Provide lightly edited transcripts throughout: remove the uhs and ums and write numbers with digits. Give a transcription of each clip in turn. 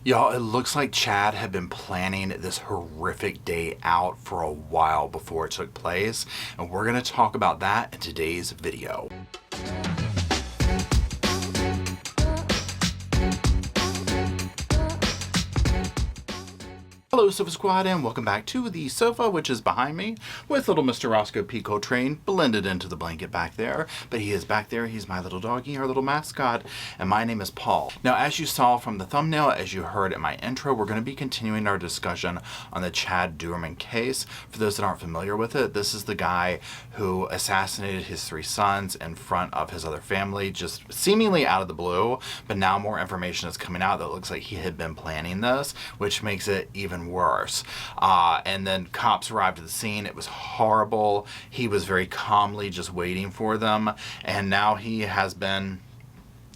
Y'all, it looks like Chad had been planning this horrific day out for a while before it took place, and we're going to talk about that in today's video. Hello Sofa Squad, and welcome back to the sofa, which is behind me, with little Mr. Roscoe P. Coltrane blended into the blanket back there. But he is back there, he's my little doggy, our little mascot, and my name is Paul. Now, as you saw from the thumbnail, as you heard in my intro, we're going to be continuing our discussion on the Chad Doerman case. For those that aren't familiar with it, this is the guy who assassinated his 3 sons in front of his other family, just seemingly out of the blue, but now more information is coming out that looks like he had been planning this, which makes it even worse. And then cops arrived at the scene. It was horrible. He was very calmly just waiting for them, and now he has been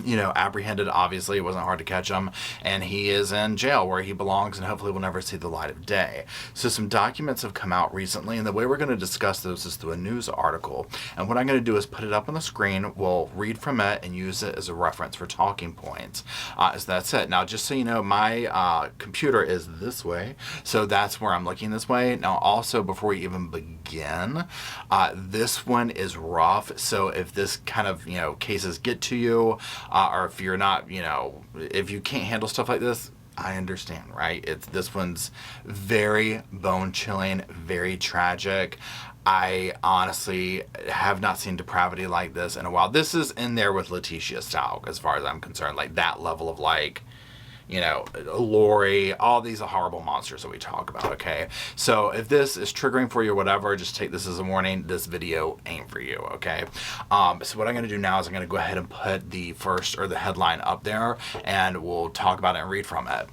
apprehended. Obviously, it wasn't hard to catch him, and he is in jail where he belongs and hopefully will never see the light of day. So some documents have come out recently, and the way we're going to discuss those is through a news article. And what I'm going to do is put it up on the screen. We'll read from it and use it as a reference for talking points. So that's it. Now, just so you know, my computer is this way, so that's where I'm looking this way. Now, also, before we even begin, this one is rough, so if this kind of, cases get to you, or if you're not, if you can't handle stuff like this, I understand, right? This one's very bone-chilling, very tragic. I honestly have not seen depravity like this in a while. This is in there with Letitia style, as far as I'm concerned, like that level of Lori, all these horrible monsters that we talk about, okay? So if this is triggering for you or whatever, just take this as a warning. This video ain't for you, okay? So what I'm going to do now is I'm going to go ahead and put the first or the headline up there, and we'll talk about it and read from it.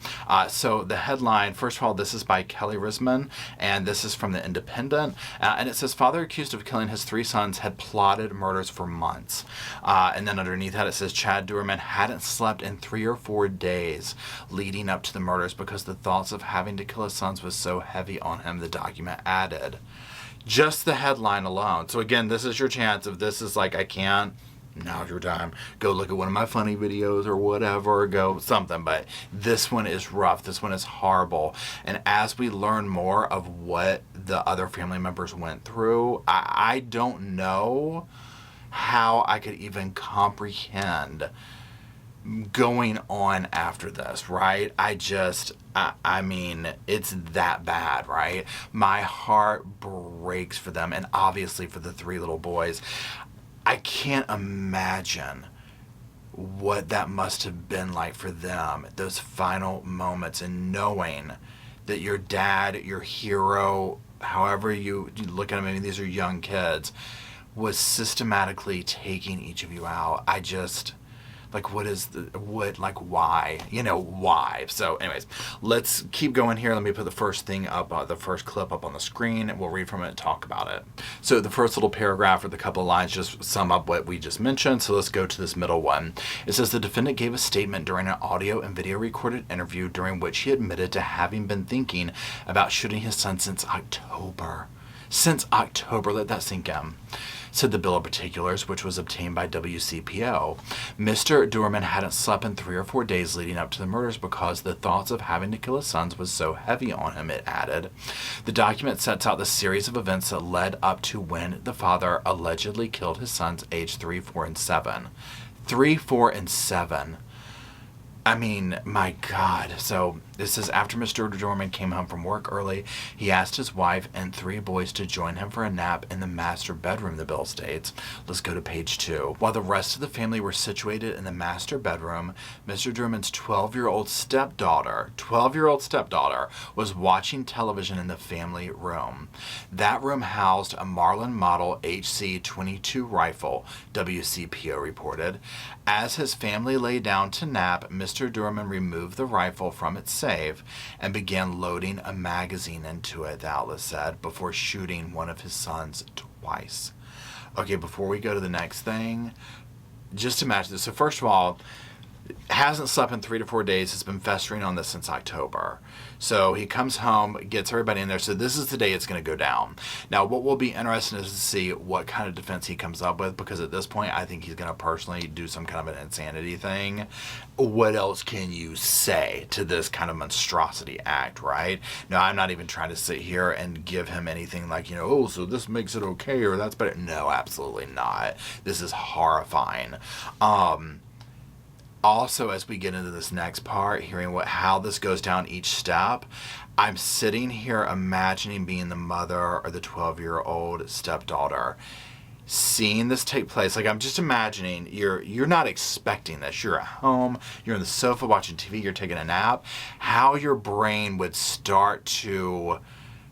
So the headline, first of all, this is by Kelly Risman, and this is from The Independent, and it says, father accused of killing his 3 sons had plotted murders for months. And then underneath that it says, Chad Doerman hadn't slept in 3 or 4 days leading up to the murders because the thoughts of having to kill his sons was so heavy on him, the document added. Just the headline alone. So again, this is your chance. If this is like, I can't, now's your time. Go look at one of my funny videos or whatever, go something. But this one is rough. This one is horrible. And as we learn more of what the other family members went through, I don't know how I could even comprehend going on after this, right? I mean, it's that bad, right? My heart breaks for them, and obviously for the 3 little boys. I can't imagine what that must have been like for them, those final moments, and knowing that your dad, your hero, however you look at him, I mean, these are young kids, was systematically taking each of you out. Why? Why? So anyways, let's keep going here. Let me put the first thing up, the first clip up on the screen, and we'll read from it and talk about it. So the first little paragraph or the couple of lines just sum up what we just mentioned. So let's go to this middle one. It says, the defendant gave a statement during an audio and video recorded interview during which he admitted to having been thinking about shooting his son since October. Let that sink in. Said the bill of particulars, which was obtained by WCPO. Mr. Doerman hadn't slept in 3 or 4 days leading up to the murders because the thoughts of having to kill his sons was so heavy on him, it added. The document sets out the series of events that led up to when the father allegedly killed his sons aged 3, 4, and 7. 3, 4, and 7. I mean, my God. So this is after Mr. Doerman came home from work early. He asked his wife and 3 boys to join him for a nap in the master bedroom, the bill states. Let's go to page 2. While the rest of the family were situated in the master bedroom, Mr. Doerman's 12-year-old stepdaughter was watching television in the family room. That room housed a Marlin Model HC-22 rifle, WCPO reported. As his family lay down to nap, Mr. Doerman removed the rifle from its safe and began loading a magazine into it, the outlet said, before shooting one of his sons twice. Okay, before we go to the next thing, just imagine this. So first of all, hasn't slept in 3 to 4 days, has been festering on this since October. So he comes home, gets everybody in there. So this is the day it's going to go down. Now, what will be interesting is to see what kind of defense he comes up with, because at this point, I think he's going to personally do some kind of an insanity thing. What else can you say to this kind of monstrosity act, right? Now, I'm not even trying to sit here and give him anything like, oh, so this makes it okay or that's better. No, absolutely not. This is horrifying. Also, as we get into this next part, hearing how this goes down each step, I'm sitting here imagining being the mother or the 12-year-old stepdaughter, seeing this take place. Like, I'm just imagining you're not expecting this. You're at home, you're on the sofa watching TV, you're taking a nap. How your brain would start to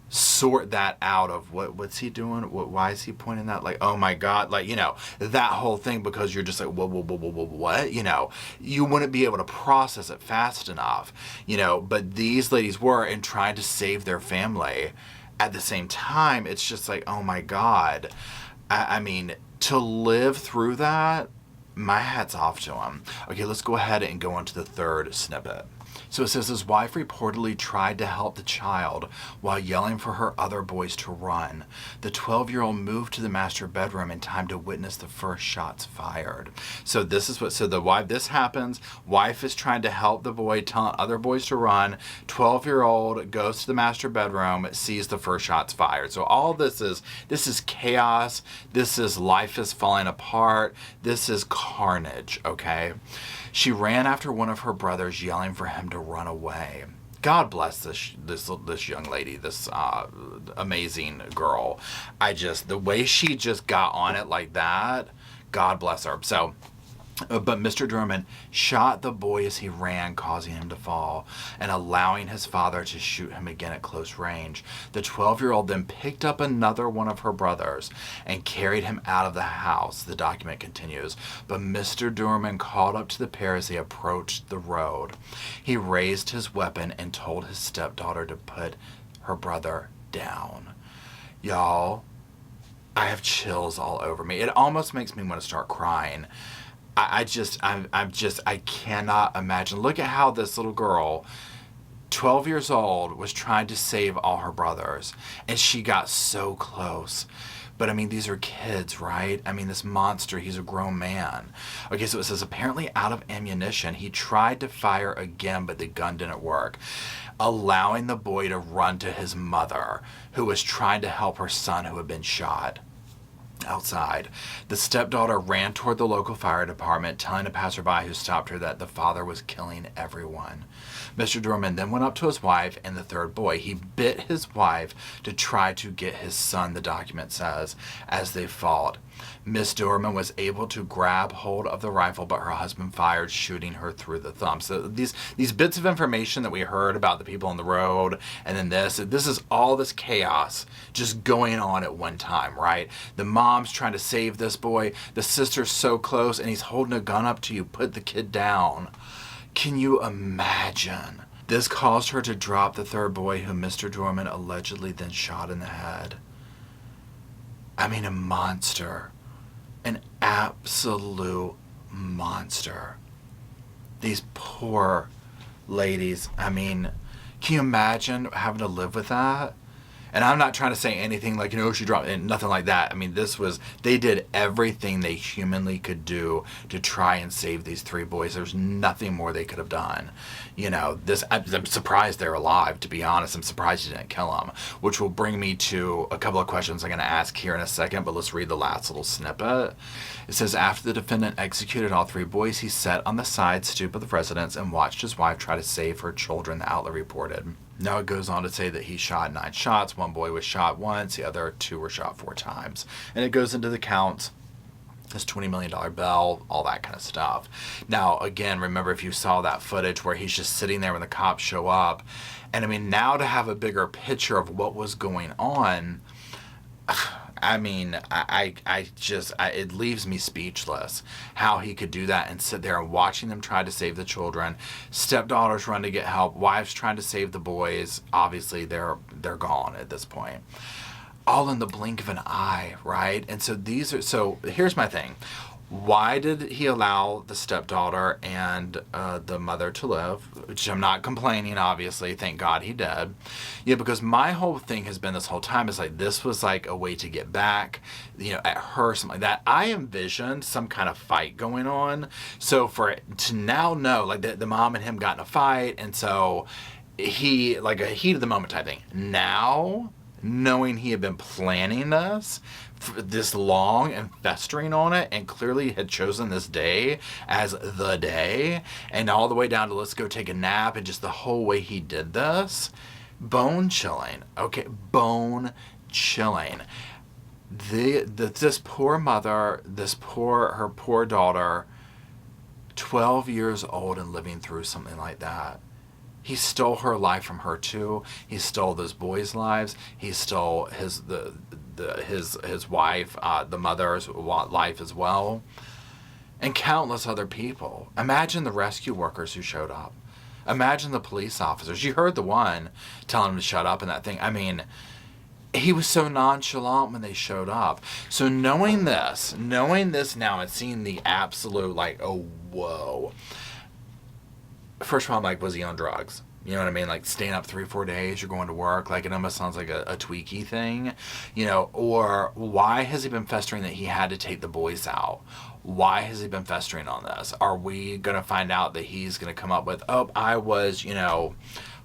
sort that out of what's he doing? Why is he pointing that? Like, oh my God, like, that whole thing, because you're just like, whoa, what? You wouldn't be able to process it fast enough, but these ladies were, and trying to save their family at the same time. It's just like, oh my God. I mean, to live through that, my hat's off to him. Okay, let's go ahead and go on to the third snippet. So it says his wife reportedly tried to help the child while yelling for her other boys to run. The 12-year-old moved to the master bedroom in time to witness the first shots fired. So the wife, this happens. Wife is trying to help the boy, telling other boys to run. 12-year-old goes to the master bedroom, sees the first shots fired. So all this is chaos. This is life is falling apart. This is carnage, okay? She ran after one of her brothers, yelling for him to run away. God bless this young lady, this amazing girl. The way she just got on it like that, God bless her. So, but Mr. Doerman shot the boy as he ran, causing him to fall and allowing his father to shoot him again at close range. The 12-year-old then picked up another one of her brothers and carried him out of the house. The document continues. But Mr. Doerman called up to the pair as they approached the road. He raised his weapon and told his stepdaughter to put her brother down. Y'all, I have chills all over me. It almost makes me want to start crying. I cannot imagine. Look at how this little girl, 12 years old, was trying to save all her brothers, and she got so close. But I mean, these are kids, right? I mean, this monster, he's a grown man. Okay, so it says, apparently out of ammunition, he tried to fire again, but the gun didn't work, allowing the boy to run to his mother, who was trying to help her son who had been shot. Outside, the stepdaughter ran toward the local fire department, telling a passerby who stopped her that the father was killing everyone. Mr. Doerman then went up to his wife and the third boy. He bit his wife to try to get his son, the document says, as they fought. Miss Doerman was able to grab hold of the rifle, but her husband fired, shooting her through the thumb. So these bits of information that we heard about the people on the road, and then this is all this chaos just going on at one time, right? The mom's trying to save this boy. The sister's so close, and he's holding a gun up to you. Put the kid down. Can you imagine? This caused her to drop the third boy, whom Mr. Doerman allegedly then shot in the head. I mean, a monster. An absolute monster. These poor ladies. I mean, can you imagine having to live with that? And I'm not trying to say anything like, she dropped it, nothing like that. I mean, they did everything they humanly could do to try and save these three boys. There's nothing more they could have done. I'm surprised they're alive, to be honest. I'm surprised you didn't kill them, which will bring me to a couple of questions I'm going to ask here in a second, but let's read the last little snippet. It says, after the defendant executed all three boys, he sat on the side stoop of the residence and watched his wife try to save her children, the outlet reported. Now it goes on to say that he shot 9 shots. One boy was shot once. The other 2 were shot 4 times. And it goes into the counts. This $20 million bill, all that kind of stuff. Now, again, remember if you saw that footage where he's just sitting there when the cops show up. And I mean, now to have a bigger picture of what was going on, I mean, it leaves me speechless how he could do that and sit there and watching them try to save the children. Stepdaughters run to get help. Wives trying to save the boys. Obviously, they're gone at this point. All in the blink of an eye, right? And so here's my thing. Why did he allow the stepdaughter and the mother to live? Which I'm not complaining, obviously. Thank God he did. Yeah, because my whole thing has been this whole time is like this was like a way to get back, at her, something like that. I envisioned some kind of fight going on. So for it to now know, like the mom and him got in a fight, and so he, like a heat of the moment type thing. Now, knowing he had been planning this long and festering on it, and clearly had chosen this day as the day, and all the way down to let's go take a nap, and just the whole way he did this, bone chilling. Okay, bone chilling. This poor mother, her poor daughter, 12 years old and living through something like that. He stole her life from her too. He stole those boys' lives. He stole his wife, the mother's life as well, and countless other people. Imagine the rescue workers who showed up. Imagine the police officers. You heard the one telling him to shut up and that thing. I mean, he was so nonchalant when they showed up. So knowing this now and seeing the absolute, like, oh, whoa. First of all, I'm like, was he on drugs? You know what I mean? Like, staying up 3-4 days, you're going to work. Like, it almost sounds like a tweaky thing. Or why has he been festering that he had to take the boys out? Why has he been festering on this? Are we going to find out that he's going to come up with, oh, I was,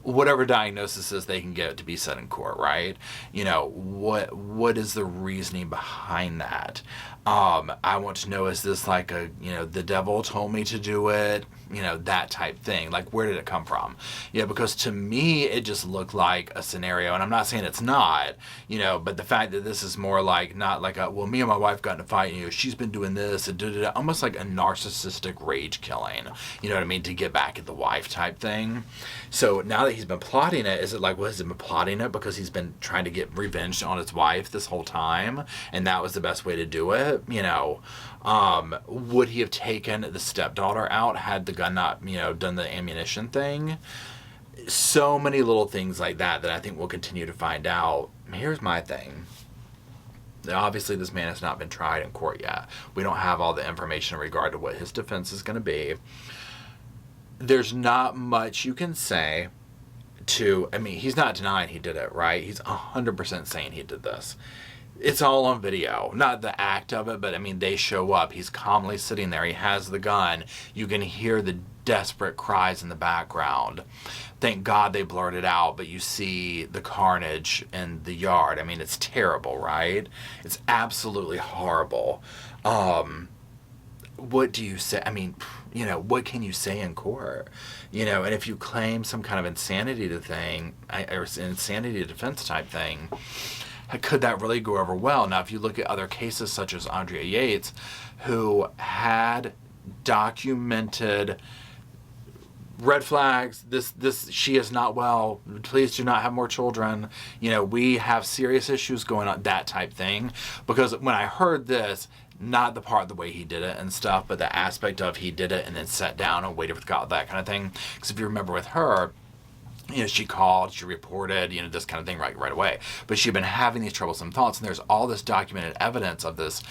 whatever diagnosis is they can get to be set in court, right? What is the reasoning behind that? I want to know, is this like the devil told me to do it? That type thing. Like, where did it come from? Because to me, it just looked like a scenario, and I'm not saying it's not, but the fact that this is more like, not like me and my wife got in a fight, she's been doing this, and almost like a narcissistic rage killing, you know what I mean, to get back at the wife type thing. So now that he's been plotting it, is it like, has he been plotting it because he's been trying to get revenge on his wife this whole time, and that was the best way to do it? Would he have taken the stepdaughter out had the gun not, done the ammunition thing? So many little things like that I think we'll continue to find out. Here's my thing. Obviously, this man has not been tried in court yet. We don't have all the information in regard to what his defense is going to be. There's not much you can say he's not denying he did it, right? He's 100% saying he did this. It's all on video. Not the act of it, but they show up. He's calmly sitting there. He has the gun. You can hear the desperate cries in the background. Thank God they blurred it out, but you see the carnage in the yard. It's terrible, right? It's absolutely horrible. What do you say? What can you say in court? And if you claim some kind of insanity defense type thing, could that really go over well? Now, if you look at other cases such as Andrea Yates, who had documented red flags, she is not well, please do not have more children, we have serious issues going on, that type thing. Because when I heard this, not the part of the way he did it and stuff, but the aspect of he did it and then sat down and waited for God, that kind of thing. Because if you remember with her, she called, she reported, this kind of thing right away. But she'd been having these troublesome thoughts, and there's all this documented evidence of this,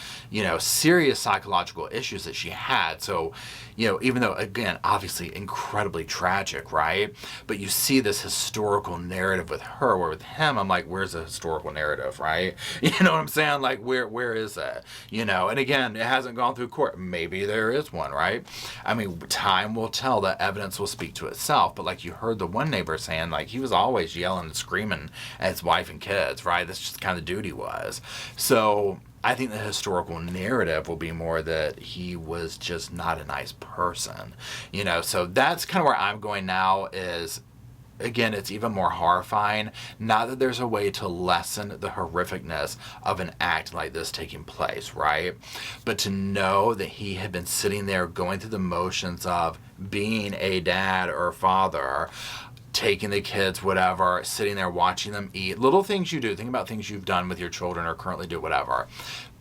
serious psychological issues that she had. So, even though, again, obviously incredibly tragic, right? But you see this historical narrative with her, where with him, I'm like, where's the historical narrative, right? You know what I'm saying? Like, where is that? And again, it hasn't gone through court. Maybe there is one, right? Time will tell. The evidence will speak to itself. But like you heard the one neighbor saying, like, he was always yelling and screaming at his wife and kids, right? That's just kind of the dude he was. So I think the historical narrative will be more that he was just not a nice person, so that's kind of where I'm going now is, again, it's even more horrifying. Not that there's a way to lessen the horrificness of an act like this taking place, right? But to know that he had been sitting there going through the motions of being a dad or father, taking the kids, whatever, sitting there watching them eat. Little things you do. Think about things you've done with your children or currently do, whatever.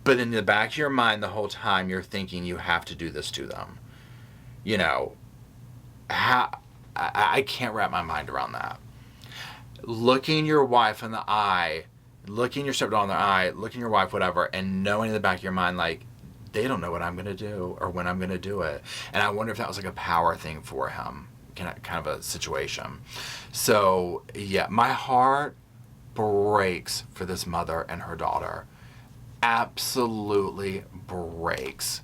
But in the back of your mind the whole time, you're thinking you have to do this to them. I can't wrap my mind around that. Looking your wife in the eye, looking your stepdaughter in the eye, looking your wife, whatever, and knowing in the back of your mind, like, they don't know what I'm going to do or when I'm going to do it. And I wonder if that was like a power thing for him, kind of a situation. So yeah, my heart breaks for this mother and her daughter. Absolutely breaks.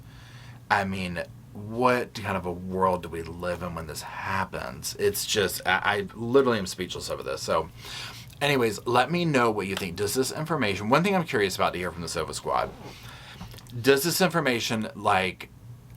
I mean, what kind of a world do we live in when this happens? It's just, I literally am speechless over this. So anyways, let me know what you think. Does this information, one thing I'm curious about to hear from the Sofa Squad, does this information, like,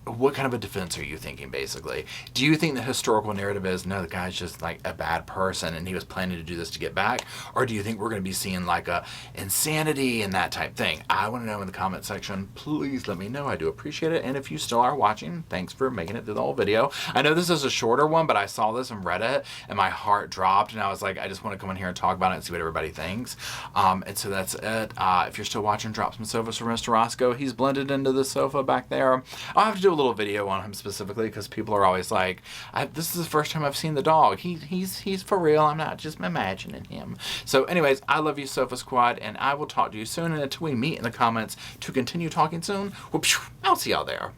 what kind of a defense are you thinking, basically? Do you think the historical narrative is, no, the guy's just like a bad person and he was planning to do this to get back? Or do you think we're going to be seeing like a insanity and that type thing? I want to know in the comment section. Please let me know. I do appreciate it. And if you still are watching, thanks for making it through the whole video. I know this is a shorter one, but I saw this and read it and my heart dropped and I was like, I just want to come in here and talk about it and see what everybody thinks. And so that's it. If you're still watching, drop some sofas for Mr. Roscoe. He's blended into the sofa back there. I'll have to do a little video on him specifically because people are always like, this is the first time I've seen the dog. He's for real. I'm not just imagining him. So anyways, I love you, Sofa Squad, and I will talk to you soon. And until we meet in the comments to continue talking soon, I'll see y'all there.